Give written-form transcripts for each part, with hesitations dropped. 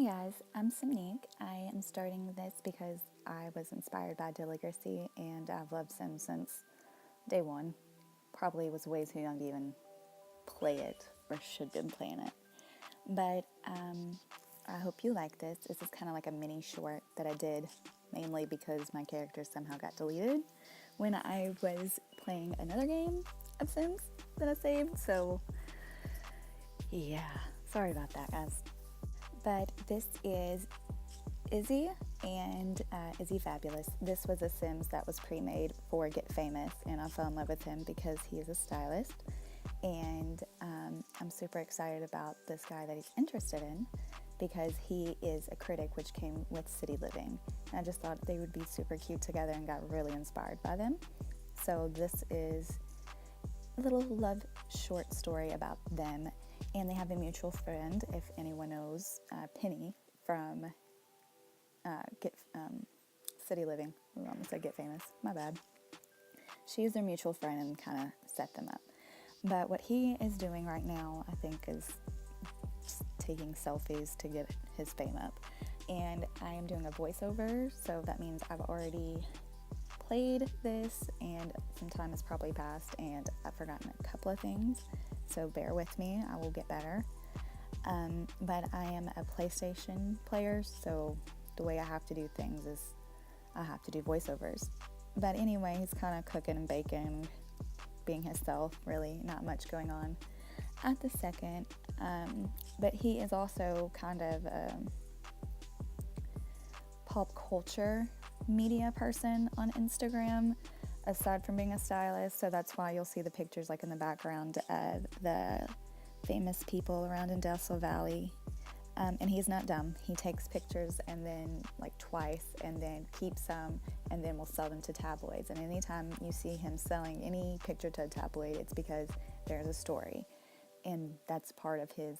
Hey guys, I'm Simnique. I am starting this because I was inspired by Delicacy and I've loved Sims since day one. Probably was way too young to even play it or should have been playing it. But I hope you like this. This is kind of like a mini short that I did mainly because my character somehow got deleted when I was playing another game of Sims that I saved. So yeah, sorry about that, guys. But this is Izzy and Izzy Fabulous. This was a Sims that was pre-made for Get Famous, and I fell in love with him because he is a stylist, and I'm super excited about this guy that he's interested in because he is a critic, which came with City Living. And I just thought they would be super cute together and got really inspired by them. So this is a little love short story about them, and they have a mutual friend, if anyone knows, Penny from Get City Living. I almost said Get Famous. My bad. She's their mutual friend and kind of set them up. But what he is doing right now, I think, is taking selfies to get his fame up. And I am doing a voiceover, so that means I've already played this and some time has probably passed and I've forgotten a couple of things. So bear with me, I will get better. But I am a PlayStation player, so the way I have to do things is I have to do voiceovers. But anyway, he's kind of cooking and baking, being himself, really not much going on at the second. But he is also kind of a pop culture media person on Instagram, aside from being a stylist. So that's why you'll see the pictures like in the background of the famous people around in Death Valley. And he's not dumb. He takes pictures and then like twice and then keeps some and then will sell them to tabloids. And anytime you see him selling any picture to a tabloid, it's because there's a story. And that's part of his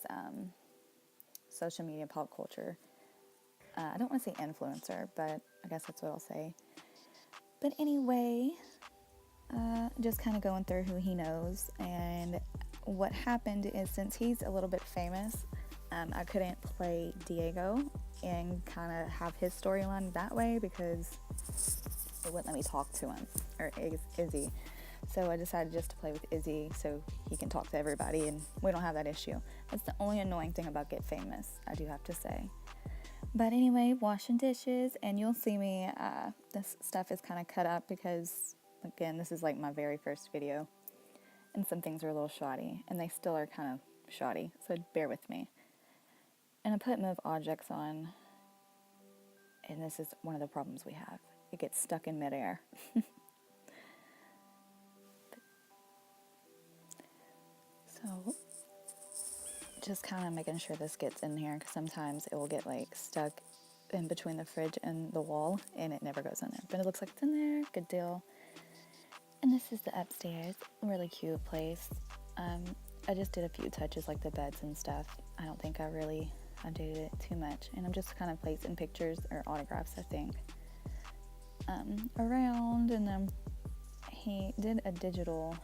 social media pop culture. I don't want to say influencer, but I guess that's what I'll say. But anyway, just kind of going through who he knows. And what happened is, since he's a little bit famous, I couldn't play Diego and kind of have his storyline that way because it wouldn't let me talk to him, or Izzy. So I decided just to play with Izzy so he can talk to everybody and we don't have that issue. That's the only annoying thing about Get Famous, I do have to say. But anyway, washing dishes, and you'll see me, this stuff is kind of cut up because, again, this is like my very first video, and some things are a little shoddy, and they still are kind of shoddy, so bear with me. And I put move objects on, and this is one of the problems we have. It gets stuck in midair. So, just kind of making sure this gets in here, because sometimes it will get like stuck in between the fridge and the wall and it never goes in there, but it looks like it's in there. Good deal. And this is the upstairs, really cute place. I just did a few touches like the beds and stuff. I don't think I really updated it too much, and I'm just kind of placing pictures or autographs, I think, around. And then he did a digital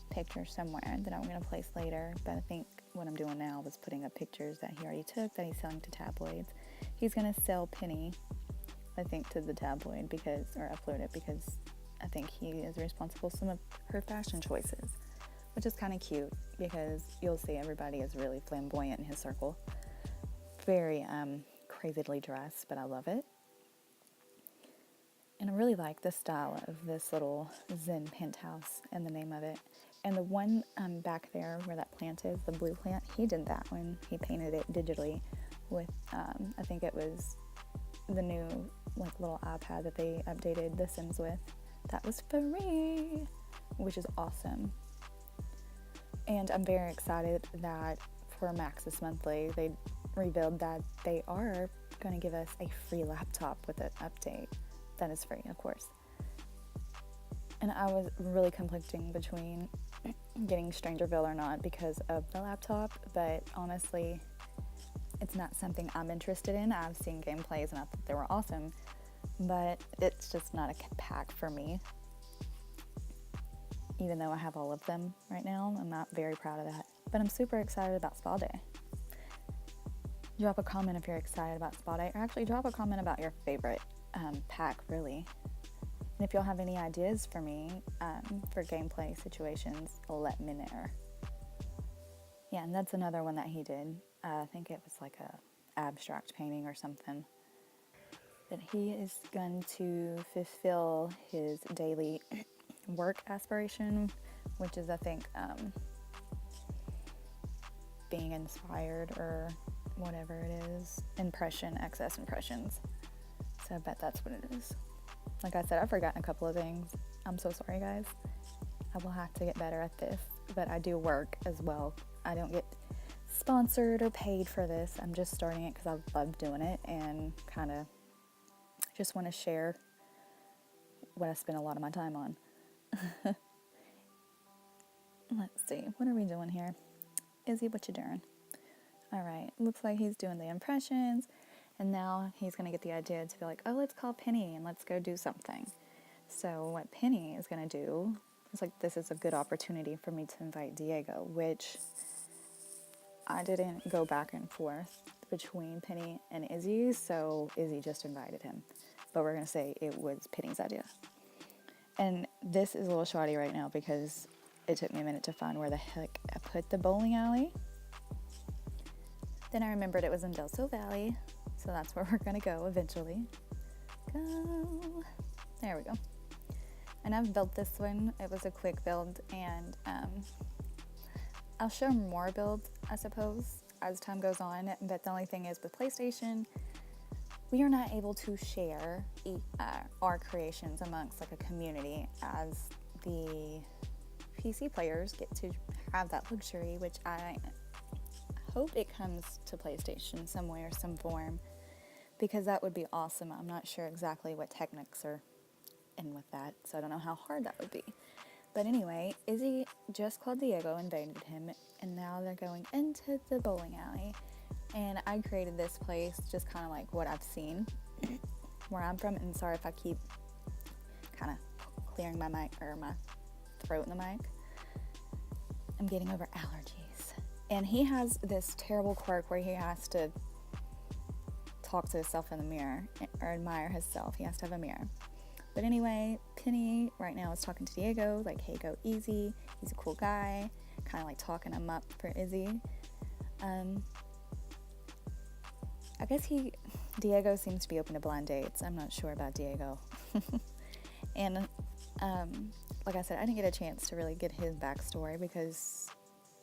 picture somewhere that I'm going to place later, but I think what I'm doing now was putting up pictures that he already took that he's selling to tabloids. He's going to sell Penny, I think, to the tabloid because, or upload it, because I think he is responsible for some of her fashion choices, which is kind of cute because you'll see everybody is really flamboyant in his circle. Very crazily dressed, but I love it. And I really like the style of this little Zen penthouse and the name of it. And the one back there where that plant is, the blue plant, he did that one. He painted it digitally with, I think it was the new like little iPad that they updated The Sims with. That was free, which is awesome. And I'm very excited that for Maxis Monthly, they revealed that they are going to give us a free laptop with an update. That is free, of course. And I was really conflicting between getting Strangerville or not because of the laptop, but honestly, it's not something I'm interested in. I've seen gameplays and I thought they were awesome, but it's just not a pack for me. Even though I have all of them right now, I'm not very proud of that. But I'm super excited about Spa Day. drop a comment if you're excited about Spa Day, or actually drop a comment about your favorite pack, really. And if y'all have any ideas for me for gameplay situations, let me know. Yeah, and that's another one that he did. I think it was like a abstract painting or something. But he is going to fulfill his daily work aspiration, which is, I think, being inspired or whatever it is. Excess impressions. So I bet that's what it is. Like I said, I've forgotten a couple of things. I'm so sorry, guys. I will have to get better at this. But I do work as well. I don't get sponsored or paid for this. I'm just starting it because I love doing it and kind of just want to share what I spend a lot of my time on. Let's see. What are we doing here? Izzy, what you doing? All right. Looks like he's doing the impressions. And now he's going to get the idea to be like, oh, let's call Penny and let's go do something. So what Penny is going to do is like, this is a good opportunity for me to invite Diego, which I didn't go back and forth between Penny and Izzy. So Izzy just invited him. But we're going to say it was Penny's idea. And this is a little shoddy right now because it took me a minute to find where the heck I put the bowling alley. Then I remembered it was in Del Sol Valley. So that's where we're going to go eventually. Go. There we go. And I've built this one. It was a quick build. And I'll show more builds, I suppose, as time goes on. But the only thing is with PlayStation, we are not able to share our creations amongst like a community, as the PC players get to have that luxury, which I hope it comes to PlayStation some way or some form, because that would be awesome. I'm not sure exactly what techniques are in with that, so I don't know how hard that would be. But anyway, Izzy just called Diego, invited him, and now they're going into the bowling alley. And I created this place just kind of like what I've seen where I'm from. And sorry if I keep kind of clearing my mic or my throat in the mic. I'm getting over allergies. And he has this terrible quirk where he has to talk to himself in the mirror or admire himself. He has to have a mirror. But anyway, Penny right now is talking to Diego, like, hey, go easy. He's a cool guy, kind of like talking him up for Izzy. I guess Diego seems to be open to blind dates. I'm not sure about Diego. And like I said, I didn't get a chance to really get his backstory because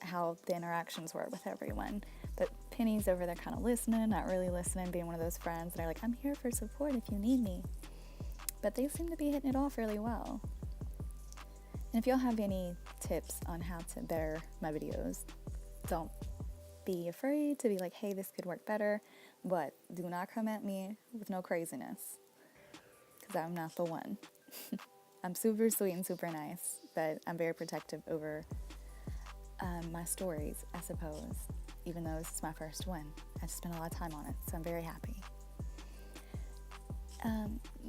how the interactions were with everyone. But Penny's over there kind of listening, not really listening, being one of those friends that are like, I'm here for support if you need me. But they seem to be hitting it off really well. And if y'all have any tips on how to better my videos, don't be afraid to be like, hey, this could work better. But do not come at me with no craziness, because I'm not the one. I'm super sweet and super nice, but I'm very protective over my stories, I suppose, even though this is my first one. I spent a lot of time on it, so I'm very happy.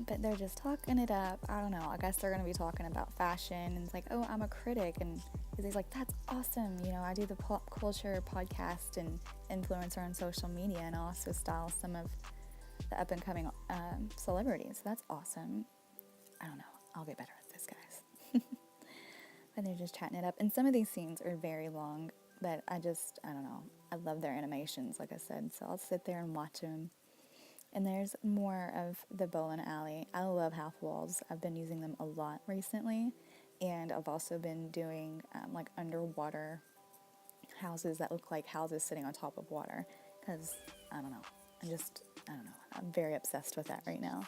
But they're just talking it up. I don't know. I guess they're going to be talking about fashion. And it's like, oh, I'm a critic. And he's like, that's awesome. You know, I do the pop culture podcast and influencer on social media, and also style some of the up and coming celebrities. So that's awesome. I don't know. I'll get better at this, guys. But they're just chatting it up. And some of these scenes are very long, but I don't know. I love their animations, like I said. So I'll sit there and watch them. And there's more of the bowling alley. I love half walls. I've been using them a lot recently. And I've also been doing like underwater houses that look like houses sitting on top of water. Because, I don't know. I'm very obsessed with that right now.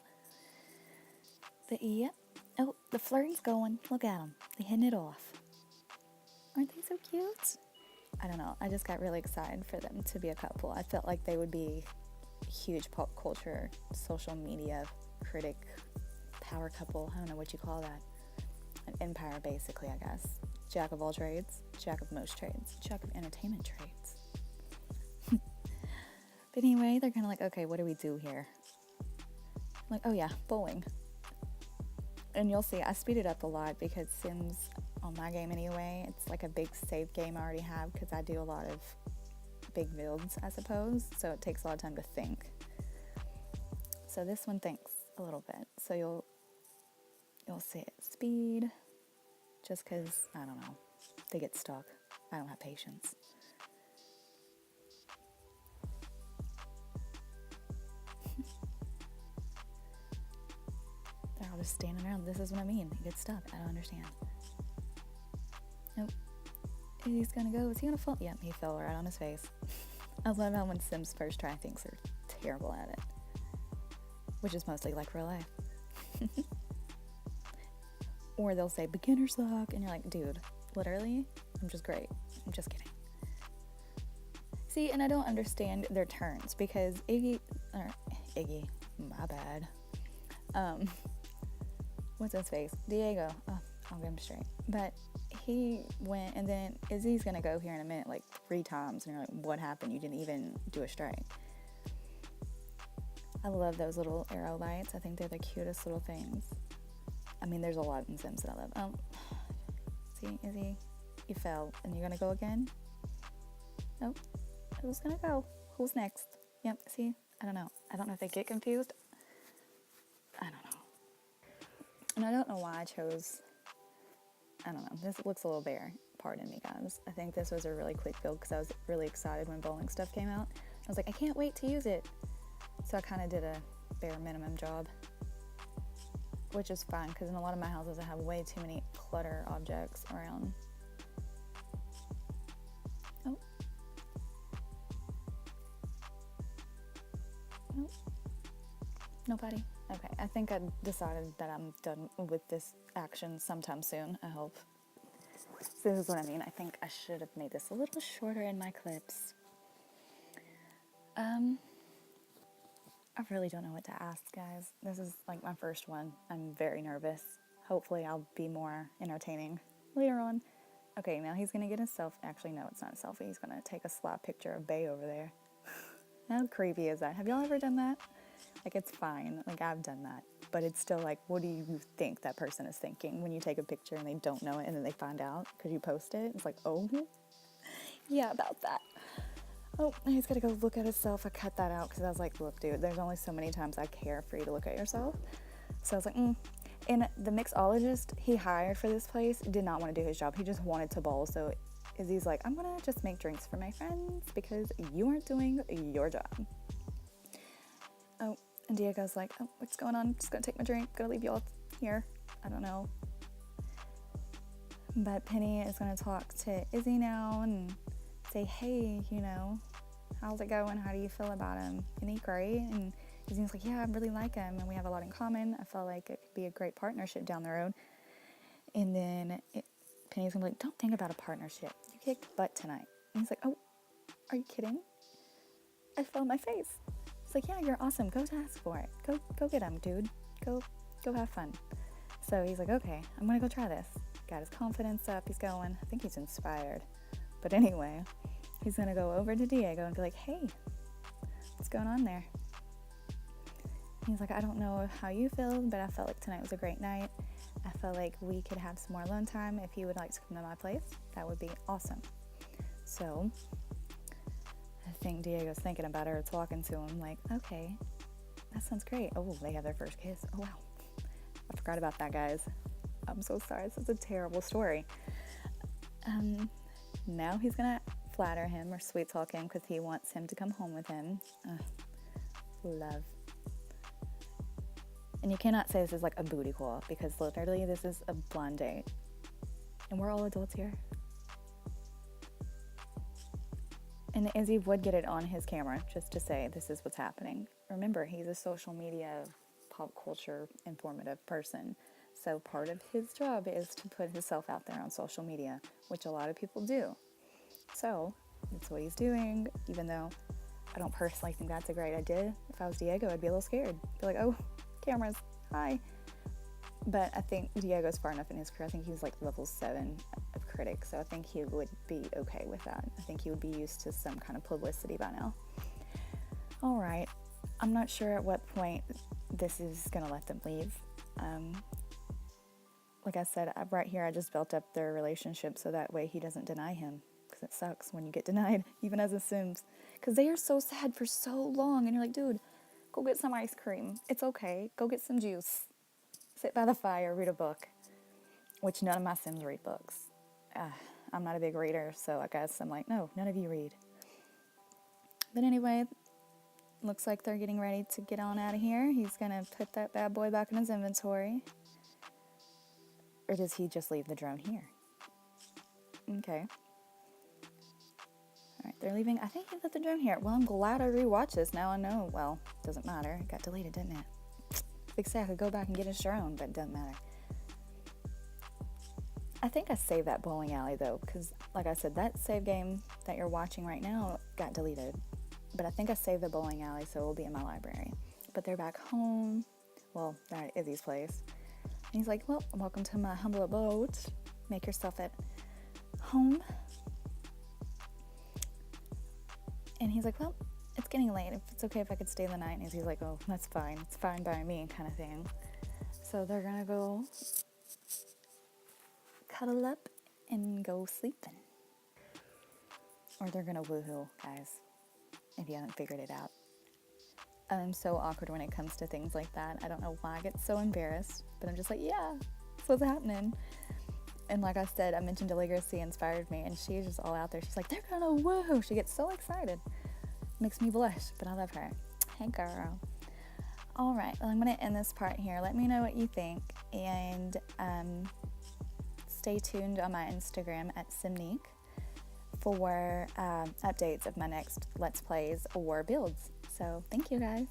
But yep. Oh, the flirting's going. Look at them. They're hitting it off. Aren't they so cute? I don't know. I just got really excited for them to be a couple. I felt like they would be huge pop culture, social media critic, power couple. I don't know what you call that. An empire, basically, I guess. Jack of all trades, jack of most trades, jack of entertainment trades. But anyway, they're kind of like, okay, what do we do here? I'm like, oh yeah, bowling. And you'll see, I speed it up a lot because Sims, on my game anyway, it's like a big save game I already have because I do a lot of big builds, I suppose, so it takes a lot of time to think. So this one thinks a little bit. So you'll say it speed, just because, I don't know, they get stuck. I don't have patience. They're all just standing around. This is what I mean. He gets stuck. I don't understand. Nope. He's gonna go. Is he gonna fall? Yep, he fell right on his face. I love how when Sims first try things, they're terrible at it. Which is mostly like real life. Or they'll say, beginner's luck, and you're like, dude, literally, I'm just great. I'm just kidding. See, and I don't understand their turns, because Iggy, my bad. What's his face? Diego. Oh, I'll get him straight. But he went, and then Izzy's gonna go here in a minute, like 3 times, and you're like, what happened? You didn't even do a strike. I love those little arrow lights. I think they're the cutest little things. I mean, there's a lot in Sims that I love. See, Izzy, you fell, and you're gonna go again? Nope. Who's gonna go? Who's next? Yep, see? I don't know. I don't know if they get confused. I don't know. And I don't know why I chose, I don't know. This looks a little bare. Pardon me, guys. I think this was a really quick build because I was really excited when bowling stuff came out. I was like, I can't wait to use it. So I kind of did a bare minimum job, which is fine because in a lot of my houses I have way too many clutter objects around. Oh. Nope. Nobody. Okay, I think I decided that I'm done with this action sometime soon, I hope. So this is what I mean. I think I should have made this a little shorter in my clips. I really don't know what to ask, guys. This is like my first one. I'm very nervous. Hopefully I'll be more entertaining later on. Okay, now he's gonna get a selfie. Actually, no, it's not a selfie. He's gonna take a slap picture of Bay over there. How creepy is that? Have y'all ever done that? Like, it's fine. Like, I've done that. But it's still like, what do you think that person is thinking when you take a picture and they don't know it and then they find out because you post it? It's like, oh, yeah, about that. Oh, he's got to go look at himself. I cut that out because I was like, look, dude, there's only so many times I care for you to look at yourself. So I was like, And the mixologist he hired for this place did not want to do his job. He just wanted to bowl. So Izzy's like, I'm going to just make drinks for my friends because you aren't doing your job. Oh, and Diego's like, oh, what's going on? Just going to take my drink. Going to leave y'all here. I don't know. But Penny is going to talk to Izzy now and say, hey, you know, how's it going? How do you feel about him? Isn't he great? And Izzy's like, yeah, I really like him, and we have a lot in common. I feel like it could be a great partnership down the road. And then Penny's gonna be like, don't think about a partnership. You kicked butt tonight. And he's like, oh, are you kidding? I fell on my face. It's like, yeah, you're awesome. Go ask for it. Go get him, dude. Go have fun. So he's like, okay, I'm gonna go try this. Got his confidence up. He's going. I think he's inspired. But anyway, he's going to go over to Diego and be like, hey, what's going on there? He's like, I don't know how you feel, but I felt like tonight was a great night. I felt like we could have some more alone time. If you would like to come to my place, that would be awesome. So I think Diego's thinking about her, talking to him like, okay, that sounds great. Oh, they have their first kiss. Oh, wow. I forgot about that, guys. I'm so sorry. This is a terrible story. Now he's going to flatter him or sweet talk him because he wants him to come home with him. Love. And you cannot say this is like a booty call because literally this is a blind date. And we're all adults here. And Izzy would get it on his camera just to say this is what's happening. Remember, he's a social media, pop culture, informative person. So part of his job is to put himself out there on social media, which a lot of people do. So that's what he's doing, even though I don't personally think that's a great idea. If I was Diego, I'd be a little scared. Be like, oh, cameras, hi. But I think Diego's far enough in his career. I think he's like level 7 of critic, so I think he would be okay with that. I think he would be used to some kind of publicity by now. All right. I'm not sure at what point this is going to let them leave. Like I said, right here, I just built up their relationship so that way he doesn't deny him. Because because it sucks when you get denied, even as a Sims. Because they are so sad for so long, and you're like, dude, go get some ice cream. It's okay. Go get some juice. Sit by the fire, read a book. Which none of my Sims read books. I'm not a big reader, so I guess I'm like, no, none of you read. But anyway, looks like they're getting ready to get on out of here. He's going to put that bad boy back in his inventory. Or does he just leave the drone here? Okay. Alright, they're leaving. I think he left the drone here. Well, I'm glad I rewatched this. Now I know. Well, doesn't matter. It got deleted, didn't it? Big say I could go back and get his drone, but it doesn't matter. I think I saved that bowling alley, though, because, like I said, that save game that you're watching right now got deleted. But I think I saved the bowling alley, so it will be in my library. But they're back home. Well, they're at Izzy's place. And he's like, well, welcome to my humble abode. Make yourself at home. And he's like, well, it's getting late. If it's okay if I could stay the night. And Izzy's like, oh, that's fine. It's fine by me, kind of thing. So they're going to go cuddle up and go sleeping. Or they're going to woohoo, guys, if you haven't figured it out. I'm so awkward when it comes to things like that. I don't know why I get so embarrassed, but I'm just like, yeah, that's what's happening. And like I said, I mentioned Deligracy inspired me, and she's just all out there. She's like, they're gonna woohoo. She gets so excited. Makes me blush, but I love her. Hey, girl. All right, well, I'm gonna end this part here. Let me know what you think, and stay tuned on my Instagram at Simnique for updates of my next Let's Plays or builds. So thank you, guys.